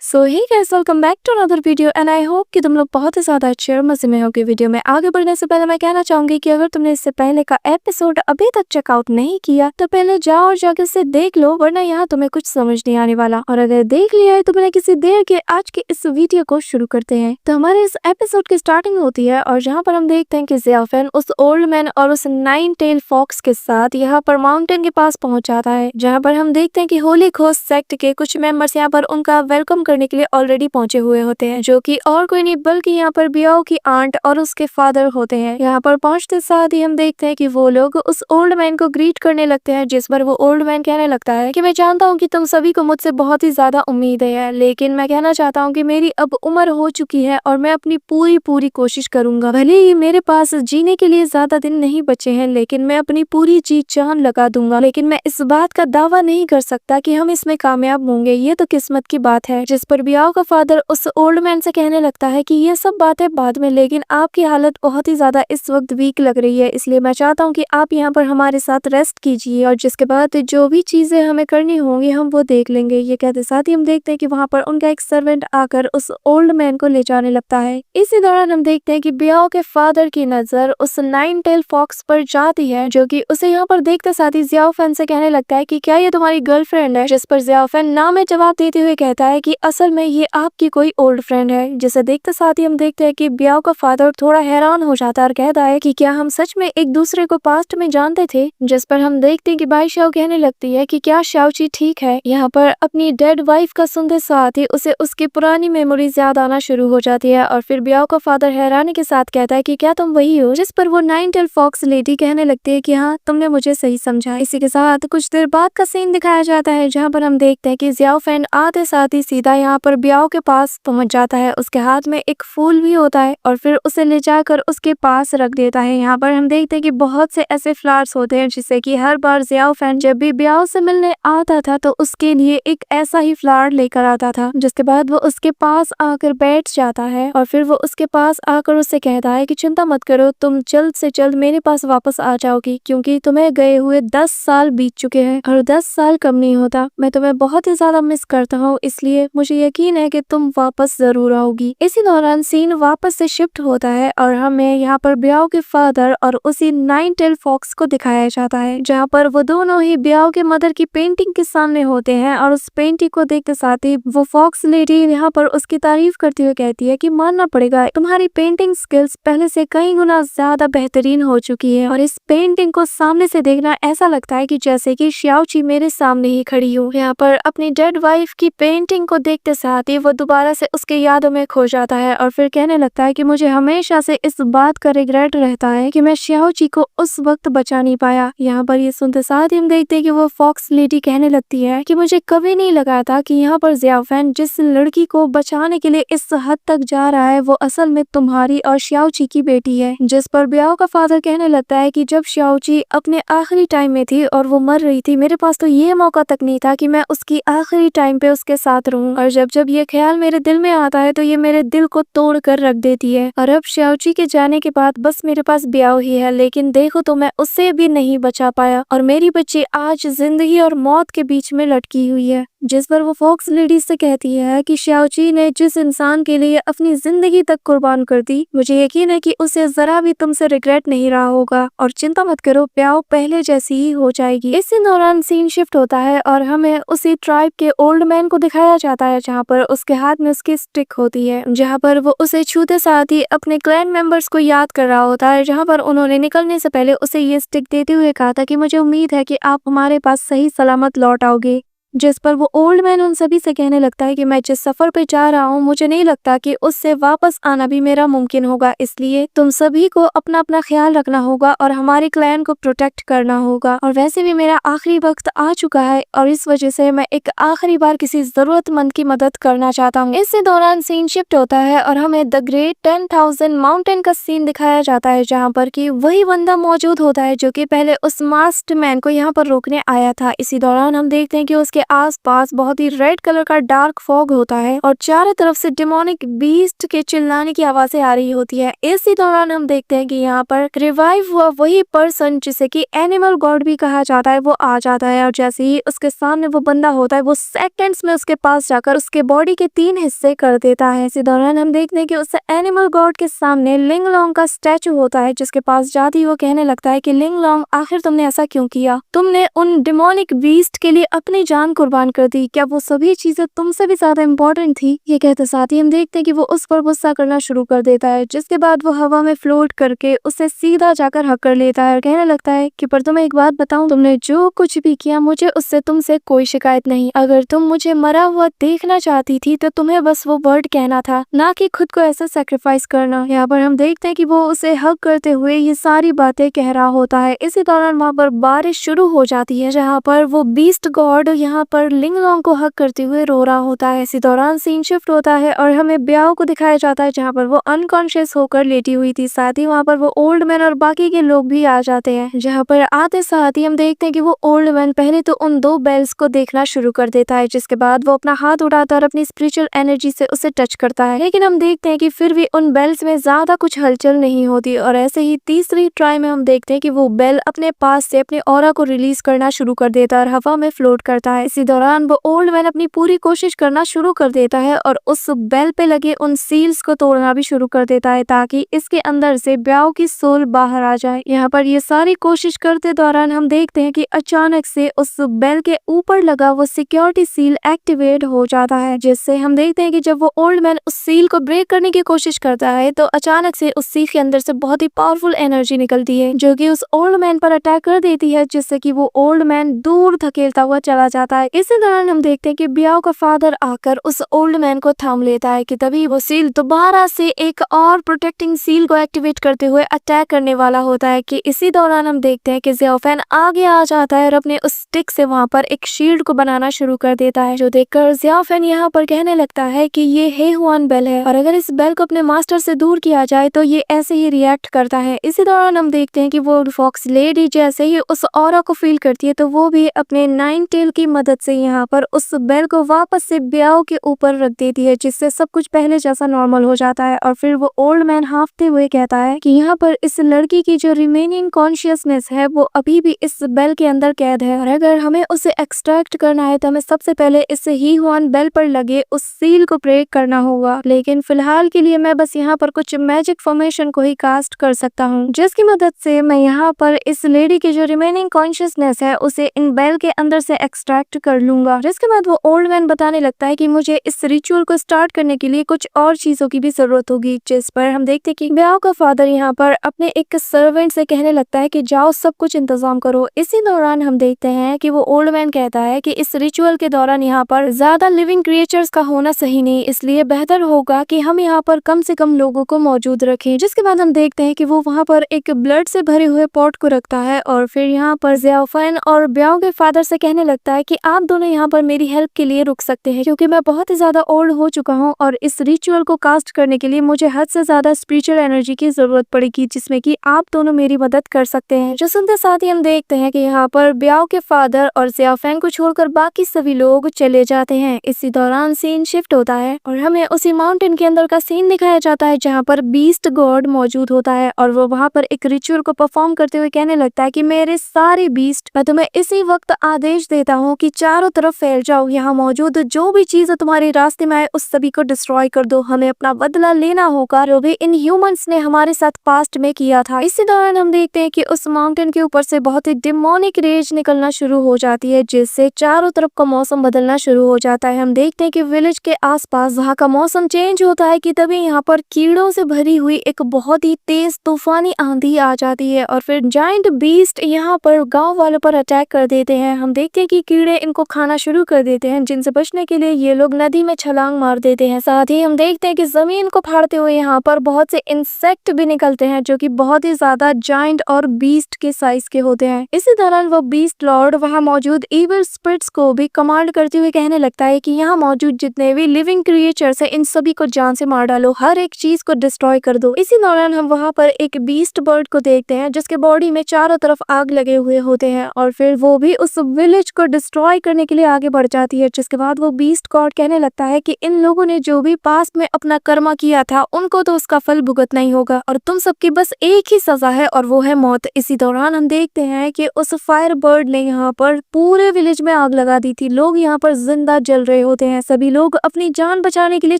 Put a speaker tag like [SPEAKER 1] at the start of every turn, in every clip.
[SPEAKER 1] So hey guys, welcome back to another video and I hope कि तुम लोग बहुत ही ज़्यादा अच्छे और मज़े में होगे। वीडियो में आगे बढ़ने से पहले मैं कहना चाहूँगी कि अगर तुमने इससे पहले का एपिसोड अभी तक चेकआउट नहीं किया तो पहले जाओ और जाकर इसे देख लो, वरना यहाँ तुम्हें कुछ समझ नहीं आने वाला। और अगर देख लिया है तो बिना किसी देर के आज के इस वीडियो को शुरू करते हैं। तो हमारे इस एपिसोड की स्टार्टिंग होती है और जहाँ पर हम देखते हैं कि ज़ियाफेन उस ओल्ड मैन और उस 9 टेल फॉक्स के साथ यहाँ पर माउंटेन के पास पहुंच जाता है, जहाँ पर हम देखते हैं कि होली घोस्ट सेक्ट के कुछ मेंबर्स यहाँ पर उनका वेलकम करने के लिए ऑलरेडी पहुंचे हुए होते हैं, जो कि और कोई नहीं बल्कि यहाँ पर बियाओ की आंट और उसके फादर होते हैं। यहाँ पर पहुंचते साथ ही हम देखते हैं कि वो लोग उस ओल्ड मैन को ग्रीट करने लगते हैं, जिस पर वो ओल्ड मैन कहने लगता है कि मैं जानता हूँ कि तुम सभी को मुझसे बहुत ही ज्यादा उम्मीद है, लेकिन मैं कहना चाहता हूँ कि मेरी अब उम्र हो चुकी है और मैं अपनी पूरी कोशिश करूंगा। भले ही मेरे पास जीने के लिए ज्यादा दिन नहीं बचे हैं, लेकिन मैं अपनी पूरी जी जान लगा दूंगा। लेकिन मैं इस बात का दावा नहीं कर सकता कि हम इसमें कामयाब होंगे, ये तो किस्मत की बात है। जिस पर बियाओ का फादर उस ओल्ड मैन से कहने लगता है कि ये सब बातें बाद में, लेकिन आपकी हालत बहुत ही ज्यादा इस वक्त वीक लग रही है, इसलिए मैं चाहता हूँ कि आप यहाँ पर हमारे साथ रेस्ट कीजिए और जिसके बाद जो भी चीजें हमें करनी होंगी हम वो देख लेंगे। ये कहते साथ ही हम देखते हैं कि वहाँ पर उनका एक सर्वेंट आकर उस ओल्ड मैन को ले जाने लगता है। इसी दौरान हम देखते हैं कि बियाओ के फादर की नजर उस 9 टेल फॉक्स पर जाती है, जो कि उसे यहाँ पर देखते साथ ही ज़ियाफेन से कहने लगता है कि क्या ये तुम्हारी गर्लफ्रेंड है? जिस पर ज़ियाफेन ना में जवाब देते हुए कहता है कि असल में ये आपकी कोई ओल्ड फ्रेंड है। जिसे देखते साथ ही हम देखते हैं कि बियाओ का फादर थोड़ा हैरान हो जाता है और कहता है कि क्या हम सच में एक दूसरे को पास्ट में जानते थे? जिस पर हम देखते हैं कि बाई शाओ कहने लगती है कि क्या शाओची ठीक है? यहाँ पर अपनी डेड वाइफ का सुनते साथ ही उसे उसकी पुरानी मेमोरीज याद आना शुरू हो जाती है और फिर बियाओ का फादर हैरानी के साथ कहता है कि क्या तुम वही हो? जिस पर वो 9 टेल फॉक्स लेडी कहने लगती है कि हाँ, तुमने मुझे सही समझा। इसी के साथ कुछ देर बाद का सीन दिखाया जाता है, जहाँ पर हम देखते हैं कि ज़ियाफेन आते साथ ही सीधा यहाँ पर बियाओ के पास पहुंच जाता है। उसके हाथ में एक फूल भी होता है और फिर उसे ले जाकर उसके पास रख देता है। यहाँ पर हम देखते हैं कि बहुत से ऐसे फ्लावर्स होते हैं, जिससे कि हर बार ज़ियाफेन जब भी बियाओ से मिलने आता था तो उसके लिए एक ऐसा ही फ्लावर लेकर आता था। जिसके बाद वो उसके पास आकर बैठ जाता है और फिर वो उसके पास आकर उससे कहता है कि चिंता मत करो, तुम जल्द से जल्द मेरे पास वापस आ जाओगी, क्योंकि तुम्हें गए हुए 10 साल बीत चुके हैं और 10 साल कम नहीं होता। मैं तुम्हें बहुत ही ज्यादा मिस करता हूँ, इसलिए मुझे यकीन है कि तुम वापस जरूर आओगी। इसी दौरान सीन वापस से शिफ्ट होता है और हमें यहाँ पर बियाओ के फादर और उसी 9 टेल फॉक्स को दिखाया जाता है, जहाँ पर वो दोनों ही बियाओ के मदर की पेंटिंग के सामने होते हैं और उस पेंटिंग को देखते साथ ही वो फॉक्स लेडी यहाँ पर उसकी तारीफ करते हुए कहती है कि मानना पड़ेगा, तुम्हारी पेंटिंग स्किल्स पहले से कई गुना ज्यादा बेहतरीन हो चुकी है और इस पेंटिंग को सामने से देखना ऐसा लगता है कि जैसे कि शाओची मेरे सामने ही खड़ी हो। यहाँ पर अपनी डेड वाइफ की पेंटिंग को देखते साथ ही वो दोबारा से उसके यादों में खो जाता है और फिर कहने लगता है कि मुझे हमेशा से इस बात का रिग्रेट रहता है कि मैं शाओची को उस वक्त बचा नहीं पाया। यहाँ पर ये सुनते साथ ही हम देखते हैं कि वो फॉक्स लेडी कहने लगती है कि मुझे कभी नहीं लगा था कि यहाँ पर ज़ियाफेन जिस लड़की को बचाने के लिए इस हद तक जा रहा है वो असल में तुम्हारी और शाओची की बेटी है। जिस पर बियाओ का फादर कहने लगता है कि जब शाओची अपने आखिरी टाइम में थी और वो मर रही थी, मेरे पास तो ये मौका तक नहीं था कि मैं उसकी आखिरी टाइम पे उसके साथ रहूं, और जब जब ये ख्याल मेरे दिल में आता है तो ये मेरे दिल को तोड़ कर रख देती है। और अब शाओची के जाने के बाद बस मेरे पास बियाओ ही है, लेकिन देखो तो मैं उससे भी नहीं बचा पाया और मेरी बच्ची आज जिंदगी और मौत के बीच में लटकी हुई है। जिस पर वो फॉक्स लेडी से कहती है कि शाओची ने जिस इंसान के लिए अपनी जिंदगी तक कुर्बान कर दी, मुझे यकीन है कि उसे जरा भी तुमसे रिग्रेट नहीं रहा होगा और चिंता मत करो, प्याओ पहले जैसी ही हो जाएगी। इसी दौरान सीन शिफ्ट होता है और हमें उसी ट्राइब के ओल्ड मैन को दिखाया जाता है, जहाँ पर उसके हाथ में उसकी स्टिक होती है, जहाँ पर वो उसे छूते साथ ही अपने क्लैन मेंबर्स को याद कर रहा होता है, जहाँ पर उन्होंने निकलने से पहले उसे ये स्टिक देते हुए कहा था कि मुझे उम्मीद है कि आप हमारे पास सही सलामत लौट आओगे। जिस पर वो ओल्ड मैन उन सभी से कहने लगता है कि मैं जिस सफर पे जा रहा हूँ मुझे नहीं लगता कि उससे वापस आना भी मेरा मुमकिन होगा, इसलिए तुम सभी को अपना अपना ख्याल रखना होगा और हमारे क्लैन को प्रोटेक्ट करना होगा। और वैसे भी मेरा आखिरी वक्त आ चुका है और इस वजह से मैं एक आखिरी बार किसी जरूरतमंद की मदद करना चाहता हूँ। इसी दौरान सीन शिफ्ट होता है और हमें द ग्रेट 10,000 माउंटेन का सीन दिखाया जाता है, जहाँ पर कि वही बंदा मौजूद होता है जो कि पहले उस मास्टर मैन को यहाँ पर रोकने आया था। इसी दौरान हम देखते हैं कि उसके के आसपास बहुत ही रेड कलर का डार्क फॉग होता है और चारों तरफ से डेमोनिक बीस्ट के चिल्लाने की आवाजें आ रही होती है। इसी दौरान हम देखते हैं कि यहाँ पर रिवाइव हुआ वही पर्सन जिसे कि एनिमल गॉड भी कहा जाता है वो आ जाता है और जैसे ही उसके सामने वो बंदा होता है वो सेकंड्स में उसके पास जाकर उसके बॉडी के 3 हिस्से कर देता है। इसी दौरान हम देखते हैं कि उस एनिमल गॉड के सामने लिंग लॉन्ग का स्टैचू होता है जिसके पास जाती वो कहने लगता है कि लिंग लॉन्ग आखिर तुमने ऐसा क्यों किया? तुमने उन डिमोनिक बीस्ट के लिए अपनी जान कुर्बान कर दी। क्या वो सभी चीजें तुमसे भी ज्यादा इम्पोर्टेंट थी? ये कहते साथ ही हम देखते हैं कि वो उस पर गुस्सा करना शुरू कर देता है जिसके बाद वो हवा में फ्लोट करके उसे सीधा जाकर हक कर लेता है और कहने लगता है कि पर तुम्हें एक बात बताऊं, तुमने जो कुछ भी किया मुझे उससे तुमसे कोई शिकायत नहीं। अगर तुम मुझे मरा हुआ देखना चाहती थी तो तुम्हें बस वो वर्ड कहना था, ना कि खुद को ऐसा सैक्रिफाइस करना। यहाँ पर हम देखते हैं कि वो उसे हक करते हुए ये सारी बातें कह रहा होता है। इसी दौरान वहाँ पर बारिश शुरू हो जाती है जहाँ पर वो बीस्ट गॉड यहाँ पर लिंग लॉन्ग को हक करते हुए रो रहा होता है। इसी दौरान सीन शिफ्ट होता है और हमें ब्याओ को दिखाया जाता है जहाँ पर वो अनकॉन्शियस होकर लेटी हुई थी। साथ ही वहाँ पर वो ओल्ड मैन और बाकी के लोग भी आ जाते हैं। जहाँ पर आते साथ ही हम देखते हैं कि वो ओल्ड मैन पहले तो उन 2 बेल्स को देखना शुरू कर देता है जिसके बाद वो अपना हाथ उठाता है और अपनी स्पिरिचुअल एनर्जी से उसे टच करता है, लेकिन हम देखते हैं कि फिर भी उन बेल्स में ज्यादा कुछ हलचल नहीं होती और ऐसे ही तीसरी ट्राई में हम देखते हैं कि वो बेल अपने पास से अपने ऑरा को रिलीज करना शुरू कर देता है और हवा में फ्लोट करता है। इसी दौरान वो ओल्ड मैन अपनी पूरी कोशिश करना शुरू कर देता है और उस बेल पे लगे उन सील्स को तोड़ना भी शुरू कर देता है ताकि इसके अंदर से ब्याओ की सोल बाहर आ जाए। यहाँ पर ये सारी कोशिश करते दौरान हम देखते हैं कि अचानक से उस बेल के ऊपर लगा वो सिक्योरिटी सील एक्टिवेट हो जाता है, जिससे हम देखते हैं कि जब वो ओल्ड मैन उस सील को ब्रेक करने की कोशिश करता है तो अचानक से उस सील के अंदर से बहुत ही पावरफुल एनर्जी निकलती है जो कि उस ओल्ड मैन पर अटैक कर देती है, जिससे कि वो ओल्ड मैन दूर धकेलता हुआ चला जाता है। इसी दौरान हम देखते हैं कि ब्याओ का फादर आकर उस ओल्ड मैन को थाम लेता है कि तभी वो सील दोबारा से एक और प्रोटेक्टिंग सील को एक्टिवेट करते हुए अटैक करने वाला होता है। कि इसी दौरान हम देखते हैं कि ज़ियाओफेन आगे आ जाता है और अपने उस स्टिक से वहां पर एक शील्ड को बनाना शुरू कर देता है, जो देखकर ज़ियाओफेन यहाँ पर कहने लगता है कि ये हे हुआन बेल है और अगर इस बेल को अपने मास्टर से दूर किया जाए तो ये ऐसे ही रिएक्ट करता है। इसी दौरान हम देखते हैं कि वो फॉक्स लेडी जैसे ही उस ऑरा को फील करती है तो वो भी अपने 9 टेल की मदद से यहाँ पर उस बेल को वापस से ब्याओ के ऊपर रख देती है, जिससे सब कुछ पहले जैसा नॉर्मल हो जाता है। और फिर वो ओल्ड मैन हांफते हुए कहता है कि यहाँ पर इस लड़की की जो रिमेनिंग कॉन्शियसनेस है वो अभी भी इस बेल के अंदर कैद है और अगर हमें उसे एक्सट्रैक्ट करना है तो हमें सबसे पहले इस ही हुआन बेल पर लगे उस सील को ब्रेक करना होगा। लेकिन फिलहाल के लिए मैं बस यहाँ पर कुछ मैजिक फॉर्मेशन को ही कास्ट कर सकता हूँ, जिसकी मदद से मैं यहाँ पर इस लेडी की जो रिमेनिंग कॉन्शियसनेस है उसे इन बेल के अंदर से एक्सट्रैक्ट कर लूंगा। जिसके बाद वो ओल्ड मैन बताने लगता है कि मुझे इस रिचुअल को स्टार्ट करने के लिए कुछ और चीजों की भी जरूरत होगी, जिस पर हम देखते हैं कि ब्याओ का फादर यहाँ पर अपने एक सर्वेंट से कहने लगता है कि जाओ सब कुछ इंतजाम करो। इसी दौरान हम देखते हैं कि वो ओल्ड मैन कहता है कि इस रिचुअल के दौरान यहाँ पर ज्यादा लिविंग क्रिएचर्स का होना सही नहीं, इसलिए बेहतर होगा कि हम यहाँ पर कम से कम लोगों को मौजूद रखें। जिसके बाद हम देखते हैं कि वो वहाँ पर एक ब्लड से भरे हुए पॉट को रखता है और फिर यहाँ पर ज़ियाओफेन और ब्याओ के फादर से कहने लगता है कि आप दोनों यहाँ पर मेरी हेल्प के लिए रुक सकते हैं क्योंकि मैं बहुत ही ज्यादा ओल्ड हो चुका हूँ और इस रिचुअल को कास्ट करने के लिए मुझे हद से ज्यादा स्पिरिचुअल एनर्जी की जरूरत पड़ेगी, जिसमें कि आप दोनों मेरी मदद कर सकते हैं। जो सुनते साथ ही हम देखते हैं कि यहाँ पर ब्याओ के फादर और ज़ियाओफेन को छोड़कर बाकी सभी लोग चले जाते हैं। इसी दौरान सीन शिफ्ट होता है और हमें उसी माउंटेन के अंदर का सीन दिखाया जाता है जहाँ पर बीस्ट गॉड मौजूद होता है और वो वहाँ पर एक रिचुअल को परफॉर्म करते हुए कहने लगता है कि मेरे सारे बीस्ट, मैं तुम्हें इसी वक्त आदेश देता हूँ कि चारों तरफ फैल जाओ, यहाँ मौजूद जो भी चीज तुम्हारे रास्ते में आए उस सभी को डिस्ट्रॉय कर दो, हमें अपना बदला लेना होगा जो भी इन ह्यूमंस ने हमारे साथ पास्ट में किया था। इसी दौरान हम देखते हैं कि उस माउंटेन के ऊपर से बहुत ही डिमोनिक रेज निकलना शुरू हो जाती है, जिससे चारों तरफ का मौसम बदलना शुरू हो जाता है। हम देखते हैं कि विलेज के आसपास वहाँ का मौसम चेंज होता है कि तभी यहाँ पर कीड़ों से भरी हुई एक बहुत ही तेज तूफानी आंधी आ जाती है और फिर जायंट बीस्ट यहाँ पर गांव वालों पर अटैक कर देते हैं। हम देखते हैं कि कीड़े इनको खाना शुरू कर देते हैं, जिनसे बचने के लिए ये लोग नदी में छलांग मार देते हैं। साथ ही हम देखते हैं कि जमीन को फाड़ते हुए यहाँ पर बहुत से इंसेक्ट भी निकलते हैं जो कि बहुत ही ज्यादा जायंट और बीस्ट के साइज के होते हैं। इसी दौरान वो बीस्ट लॉर्ड वहाँ मौजूद इविल स्पिरिट्स को भी कमांड करते हुए कहने लगता है कि यहाँ मौजूद जितने भी लिविंग क्रिएचर्स है इन सभी को जान से मार डालो, हर एक चीज को डिस्ट्रॉय कर दो। इसी दौरान हम वहाँ पर एक बीस्ट बर्ड को देखते हैं जिसके बॉडी में चारों तरफ आग लगे हुए होते हैं और फिर वो भी उस विलेज को डिस्ट्रॉय डिस्ट्रॉय करने के लिए आगे बढ़ जाती है। जिसके बाद वो बीस्ट गॉड कहने लगता है कि इन लोगों ने जो भी पास्ट में अपना कर्मा किया था उनको तो उसका फल भुगतना ही होगा और तुम सबकी बस एक ही सजा है और वो है मौत। इसी दौरान हम देखते हैं कि उस फायर बर्ड ने यहाँ पर पूरे विलेज में आग लगा दी थी। लोग यहाँ पर जिंदा जल रहे होते हैं, सभी लोग अपनी जान बचाने के लिए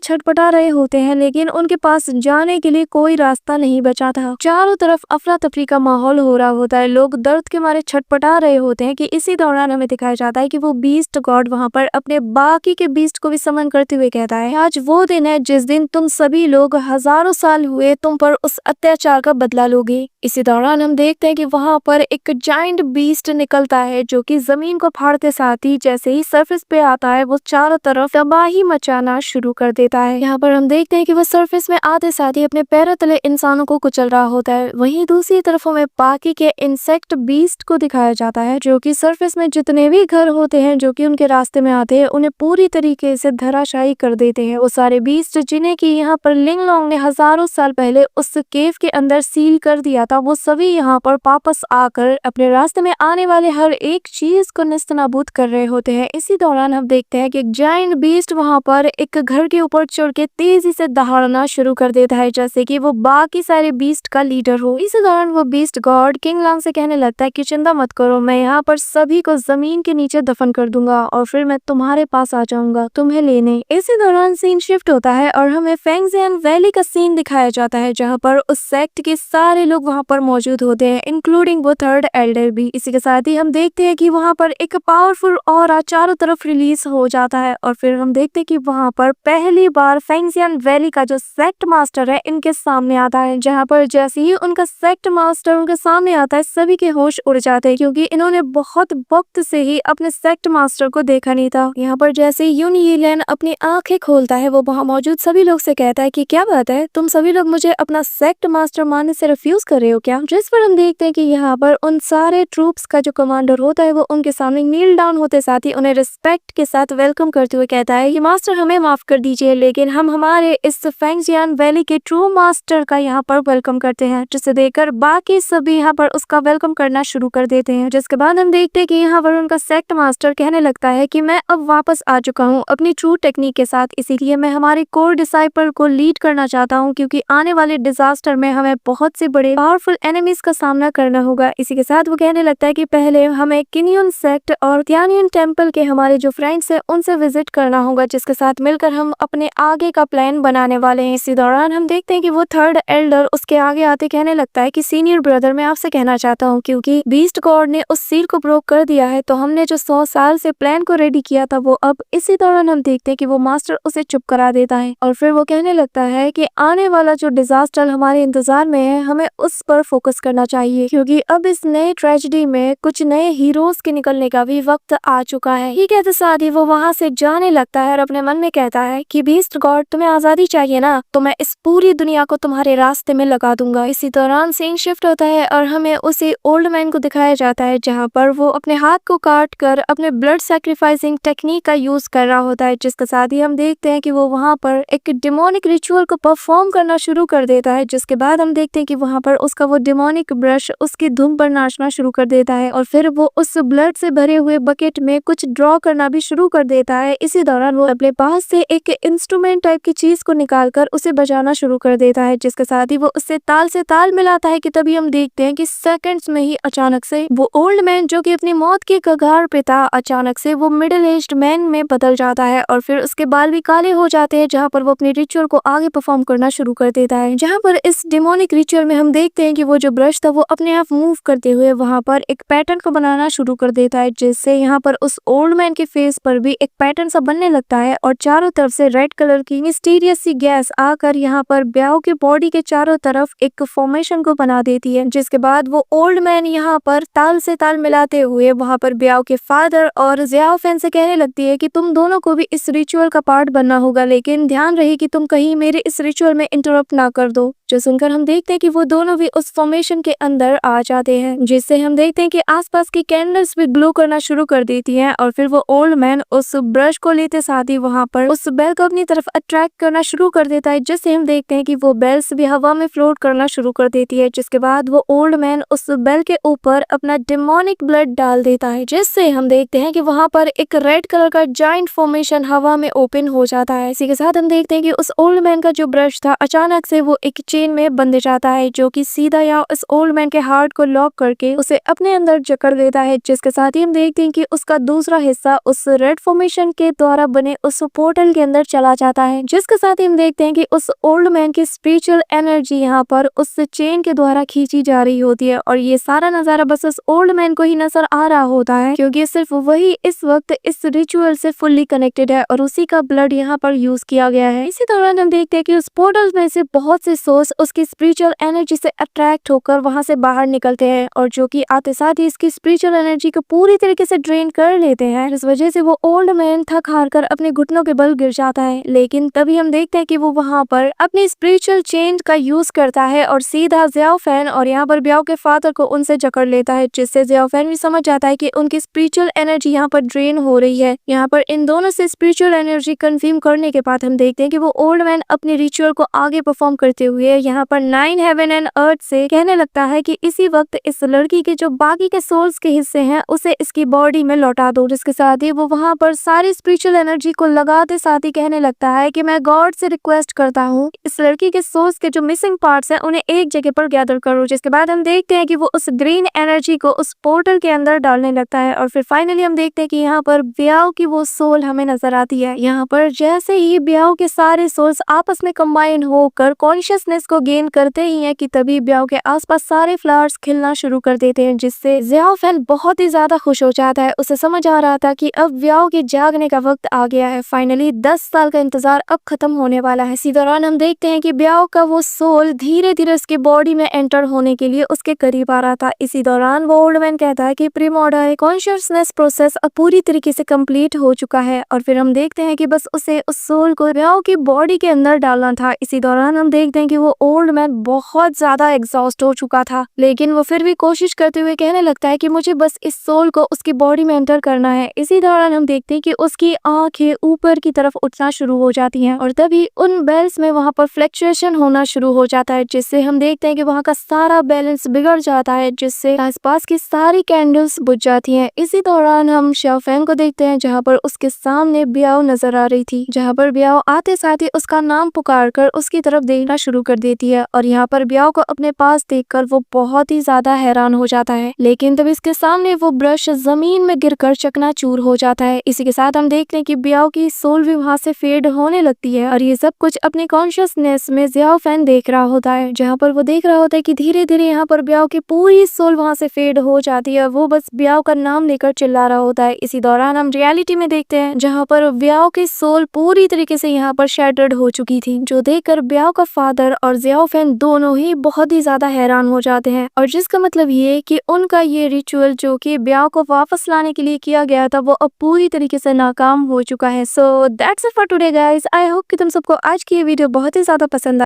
[SPEAKER 1] छटपटा रहे होते हैं, लेकिन उनके पास जाने के लिए कोई रास्ता नहीं बचा था। चारों तरफ अफरा तफरी का माहौल हो रहा होता है, लोग दर्द के मारे छटपटा रहे होते हैं कि इसी दौरान हमें दिखाया जाता है कि वो बीस्ट गॉड वहाँ पर अपने बाकी के बीस्ट को भी समन करते हुए कहता है, आज वो दिन है जिस दिन तुम सभी लोग हजारों साल हुए तुम पर उस अत्याचार का बदला लोगे। इसी दौरान हम देखते हैं कि वहाँ पर एक जायंट बीस्ट निकलता है जो कि जमीन को फाड़ते साथ ही जैसे ही सरफेस पे आता है वो चारों तरफ तबाही मचाना शुरू कर देता है। यहाँ पर हम देखते हैं कि वो सरफेस में आते साथ ही अपने पैरों तले इंसानों को कुचल रहा होता है। वहीं दूसरी तरफ हमें बाकी के इंसेक्ट बीस्ट को दिखाया जाता है जो कि सरफेस में जितने भी घर होते हैं जो कि उनके रास्ते में आते हैं उन्हें पूरी तरीके से धराशायी कर देते हैं। वो सारे बीस्ट जिन्हें कि यहाँ पर लिंग लॉन्ग ने हजारों साल पहले उस केव के अंदर सील कर दिया था, वो सभी यहाँ पर वापस आकर अपने रास्ते में आने वाले हर एक चीज को नेस्तनाबूद कर रहे होते हैं। इसी दौरान हम देखते हैं कि एक जायंट बीस्ट वहाँ पर एक घर के ऊपर चढ़ के तेजी से दहाड़ना शुरू कर देता है जैसे कि वो बाकी सारे बीस्ट का लीडर हो। इसी दौरान वो बीस्ट गॉड किंग लॉन्ग से कहने लगता है कि चिंता मत करो, मैं यहाँ पर सभी को जमीन के नीचे दफन कर दूंगा और फिर मैं तुम्हारे पास आ जाऊंगा तुम्हें लेने। इसी दौरान सीन शिफ्ट होता है और हमें फेंगजियान वैली का सीन दिखाया जाता है जहाँ पर उस सेक्ट के सारे लोग वहाँ पर मौजूद होते हैं इंक्लूडिंग वो थर्ड एल्डर भी। इसी के साथ ही हम देखते हैं कि वहाँ पर एक पावरफुल ऑरा चारों तरफ रिलीज हो जाता है और फिर हम देखते हैं कि वहाँ पर पहली बार फेंगजियान वैली का जो सेक्ट मास्टर है इनके सामने आता है, जहाँ पर जैसे ही उनका सेक्ट मास्टर उनके सामने आता है सभी के होश उड़ जाते हैं क्योंकि इन्होंने बहुत वक्त से ही अपने सेक्ट मास्टर को देखा नहीं था। यहाँ पर जैसे यून यीलैन अपनी आंखें खोलता है वो वहाँ मौजूद सभी लोग से कहता है कि क्या बात है, तुम सभी लोग मुझे अपना सेक्ट मास्टर मानने से रिफ्यूज कर रहे हो क्या। जिस पर हम देखते हैं कि यहाँ पर उन सारे ट्रूप्स का जो कमांडर होता है वो उनके सामने नील डाउन होते साथ ही उन्हें रिस्पेक्ट के साथ वेलकम करते हुए कहता है कि मास्टर हमें माफ कर दीजिए लेकिन हम हमारे इस फेंगजियान वैली के ट्रू मास्टर का यहाँ पर वेलकम करते हैं, जिसे देखकर बाकी सभी यहाँ पर उसका वेलकम करना शुरू कर देते हैं। जिसके बाद हम देखते हैं कि यहाँ पर उनका सेक्ट मास्टर कहने लगता है कि मैं अब वापस आ चुका हूँ अपनी ट्रू टेक्निक के साथ, इसीलिए मैं हमारे कोर डिसाइपल को लीड करना चाहता हूँ क्योंकि आने वाले डिजास्टर में हमें बहुत से बड़े पावरफुल एनिमीज का सामना करना होगा। इसी के साथ वो कहने लगता है कि पहले हमें किनियन सेक्ट और त्यानियन टेम्पल के हमारे जो फ्रेंड्स हैं उनसे विजिट करना होगा, जिसके साथ मिलकर हम अपने आगे का प्लान बनाने वाले हैं। इसी दौरान हम देखते हैं कि वो थर्ड एल्डर उसके आगे आते कहने लगता है कि सीनियर ब्रदर मैं आपसे कहना चाहता हूँ क्योंकि बीस्ट गॉड ने उस सील को ब्रोक कर दिया है तो हमने जो 100 साल से प्लान को रेडी किया था वो अब। इसी दौरान हम देखते हैं कि वो मास्टर उसे चुप करा देता है और फिर वो कहने लगता है कि आने वाला जो डिजास्टर हमारे इंतजार में है हमें उस पर फोकस करना चाहिए क्योंकि अब इस नए ट्रेजेडी में कुछ नए हीरोज के निकलने का भी वक्त आ चुका है। ये कहते साथ ही वो वहाँ से जाने लगता है और अपने मन में कहता है कि बीस्ट गॉड तुम्हें आजादी चाहिए ना, तो मैं इस पूरी दुनिया को तुम्हारे रास्ते में लगा दूंगा। इसी दौरान सीन शिफ्ट होता है और हमें उसी ओल्ड मैन को दिखाया जाता है जहाँ पर वो अपने हाथ को काट कर अपने ब्लड सैक्रिफाइसिंग टेक्निक का यूज कर रहा होता है, जिसके साथ ही हम देखते हैं कि वो वहाँ पर एक डिमोनिक रिचुअल को परफॉर्म करना शुरू कर देता है। जिसके बाद हम देखते हैं कि वहाँ पर उसका वो डिमोनिक ब्रश उसकी धुन पर नाचना शुरू कर देता है और फिर वो उस ब्लड से भरे हुए बकेट में कुछ ड्रॉ करना भी शुरू कर देता है। इसी दौरान वो अपने पास से एक इंस्ट्रूमेंट टाइप की चीज को निकालकर उसे बजाना शुरू कर देता है, जिसके साथ ही वो उससे ताल मिलाता है कि तभी हम देखते हैं कि सेकंड्स में ही अचानक से वो ओल्ड मैन जो कि अपनी मौत के कगार पे था अचानक से वो मिडिल एज्ड मैन में बदल जाता है और फिर उसके बाल भी काले हो जाते हैं, जहाँ पर वो अपने रिचुअल को आगे परफॉर्म करना शुरू कर देता है। जहाँ पर इस डिमोनिक रिचुअल में हम देखते हैं कि वो जो ब्रश था वो अपने आप मूव करते हुए वहाँ पर एक पैटर्न को बनाना शुरू कर देता है, जिससे यहाँ पर उस ओल्ड मैन के फेस पर भी एक पैटर्न सा बनने लगता है और चारों तरफ से रेड कलर की मिस्टीरियस सी गैस आकर यहाँ पर ब्याओ के बॉडी के चारों तरफ एक फॉर्मेशन को बना देती है। जिसके बाद वो ओल्ड मैन यहाँ पर ताल से ताल मिलाते हुए वहाँ पर ब्याओ के फादर और ज़ियाओ फैन से कहने लगती है कि तुम दोनों को भी इस रिचुअल का पार्ट बनना होगा, लेकिन ध्यान रहे कि तुम कहीं मेरे इस रिचुअल में इंटरप्ट ना कर दो। जो सुनकर हम देखते हैं कि वो दोनों भी उस फॉर्मेशन के अंदर आ जाते हैं, जिससे हम देखते हैं कि आसपास की कैंडल्स भी ग्लो करना शुरू कर देती हैं और फिर वो ओल्ड मैन उस ब्रश को लेते साथ ही वहाँ पर उस बेल को अपनी तरफ अट्रैक्ट करना शुरू कर देता है, जिससे हम देखते हैं कि वो बेल्स भी हवा में फ्लोट करना शुरू कर देती है। जिसके बाद वो ओल्ड मैन उस बेल के ऊपर अपना डेमोनिक ब्लड डाल देता है, जिससे हम देखते हैं कि वहाँ पर एक रेड कलर का जाइंट फॉर्मेशन हवा में ओपन हो जाता है। इसी के साथ हम देखते हैं कि उस ओल्ड मैन का जो ब्रश था अचानक से वो एक चेन में बंध जाता है, जो कि सीधा यहाँ उस ओल्ड मैन के हार्ट को लॉक करके उसे अपने अंदर जकड़ लेता है। जिसके साथ ही हम देखते हैं कि उसका दूसरा हिस्सा उस रेड फॉर्मेशन के द्वारा बने उस पोर्टल के अंदर चला जाता है। जिसके साथ ही हम देखते हैं कि उस ओल्ड मैन की स्पिरिचुअल एनर्जी यहाँ पर उस चेन के द्वारा खींची जा रही होती है और ये सारा नजारा बस उस ओल्ड मैन को ही नजर आ रहा होता है, क्योंकि सिर्फ वही इस वक्त इस रिचुअल से फुल्ली कनेक्टेड है और उसी का ब्लड यहाँ पर यूज किया गया है। इसी दौरान हम देखते हैं कि उस पोर्टल में से बहुत से सोर्स उसकी स्पिरिचुअल एनर्जी से अट्रैक्ट होकर वहां से बाहर निकलते हैं और जो कि आते साथ ही इसकी स्पिरिचुअल एनर्जी को पूरी तरीके से ड्रेन कर लेते हैं। इस वजह से वो ओल्ड मैन थक हार कर अपने घुटनों के बल गिर जाता है, लेकिन तभी हम देखते हैं कि वो वहां पर अपनी स्पिरिचुअल चेन का यूज करता है और सीधा ज़ियाओ फैन और यहाँ पर ब्याओ के फादर को उनसे जकड़ लेता है, जिससे ज़ियाओ फैन भी समझ जाता है कि उनकी स्पिरिचुअल एनर्जी यहाँ पर ड्रेन हो रही है। यहाँ पर इन दोनों से स्पिरिचुअल एनर्जी कंफर्म करने के बाद हम देखते हैं कि वो ओल्ड मैन अपने रिचुअल को आगे परफॉर्म करते हुए यहाँ पर 9 हेवन एंड अर्थ से कहने लगता है कि इसी वक्त इस लड़की के जो बाकी के सोल्स के हिस्से हैं उसे इसकी बॉडी में लौटा दो। जिसके साथ ही वो वहाँ पर सारी स्पिरिचुअल एनर्जी को लगाते साथ ही कहने लगता है कि मैं गॉड से रिक्वेस्ट करता हूँ इस लड़की के सोल्स के जो मिसिंग पार्ट्स हैं उन्हें एक जगह पर गैदर करो। जिसके बाद हम देखते हैं कि वो उस ग्रीन एनर्जी को उस पोर्टल के अंदर डालने लगता है और फिर फाइनली हम देखते हैं कि यहाँ पर ब्याओ की वो सोल हमें नजर आती है। यहाँ पर जैसे ही ब्याओ के सारे सोल्स आपस में कंबाइन होकर कॉन्शियसनेस को गेन करते ही हैं कि तभी ब्याओ के आसपास सारे फ्लावर्स खिलना शुरू कर देते हैं, जिससे ज़ियाओ फैन बहुत ही ज्यादा खुश हो जाता है। उसे समझ आ रहा था कि अब ब्याओ के जागने का वक्त आ गया है। फाइनली 10 साल का इंतजार अब खत्म होने वाला है। इसी दौरान हम देखते हैं कि ब्याओ का वो सोल धीरे धीरे उसकी बॉडी में एंटर होने के लिए उसके करीब आ रहा था। इसी दौरान वो ओल्ड मैन कहता है कि प्रीमोर्डियल कॉन्शियसनेस प्रोसेस अब पूरी तरीके से कंप्लीट हो चुका है और फिर हम देखते हैं कि बस उसे उस सोल को ब्याओ की बॉडी के अंदर डालना था। इसी दौरान हम देखते हैं कि वो ओल्ड मैन बहुत ज्यादा एग्जॉस्ट हो चुका था, लेकिन वो फिर भी कोशिश करते हुए कहने लगता है कि मुझे बस इस सोल को उसकी बॉडी में एंटर करना है। इसी दौरान हम देखते हैं कि उसकी आंखें ऊपर की तरफ उठना शुरू हो जाती हैं और तभी उन बेल्स में वहां पर फ्लक्चुएशन होना शुरू हो जाता है, जिससे हम देखते हैं कि वहां का सारा बैलेंस बिगड़ जाता है, जिससे आसपास की सारी कैंडल्स बुझ जाती हैं। इसी दौरान हम ज़ियाओ फैन को देखते हैं जहां पर उसके सामने ब्याओ नजर आ रही थी, जहां पर ब्याओ आते साथ ही उसका नाम पुकार कर उसकी तरफ देखना शुरू कर देती है और यहाँ पर ब्याओ को अपने पास देखकर वो बहुत ही ज्यादा हैरान हो जाता है, लेकिन तब इसके सामने वो ब्रश जमीन में गिरकर चकनाचूर हो जाता है। इसी के साथ हम देखते हैं कि ब्याओ की सोल भी वहां से फेड होने लगती है और ये सब कुछ अपनी कॉन्शियसनेस में ज़ियाओ फैन देख रहा होता है, जहाँ पर वो देख रहा होता है कि धीरे धीरे यहाँ पर ब्याओ की पूरी सोल वहां से फेड हो जाती है। वो बस ब्याओ का नाम लेकर चिल्ला रहा होता है। इसी दौरान हम रियलिटी में देखते हैं जहाँ पर ब्याओ की सोल पूरी तरीके से यहाँ पर शैटर्ड हो चुकी थी, जो देखकर ब्याओ का फादर और ज़ियाओ फैन दोनों ही बहुत ही ज्यादा हैरान हो जाते हैं और जिसका मतलब ये कि उनका ये रिचुअल जो कि ब्याओ को वापस लाने के लिए किया गया था वो अब पूरी तरीके से नाकाम हो चुका है। So that's it for today guys. I hope कि तुम सबको आज की ये वीडियो बहुत ही ज्यादा पसंद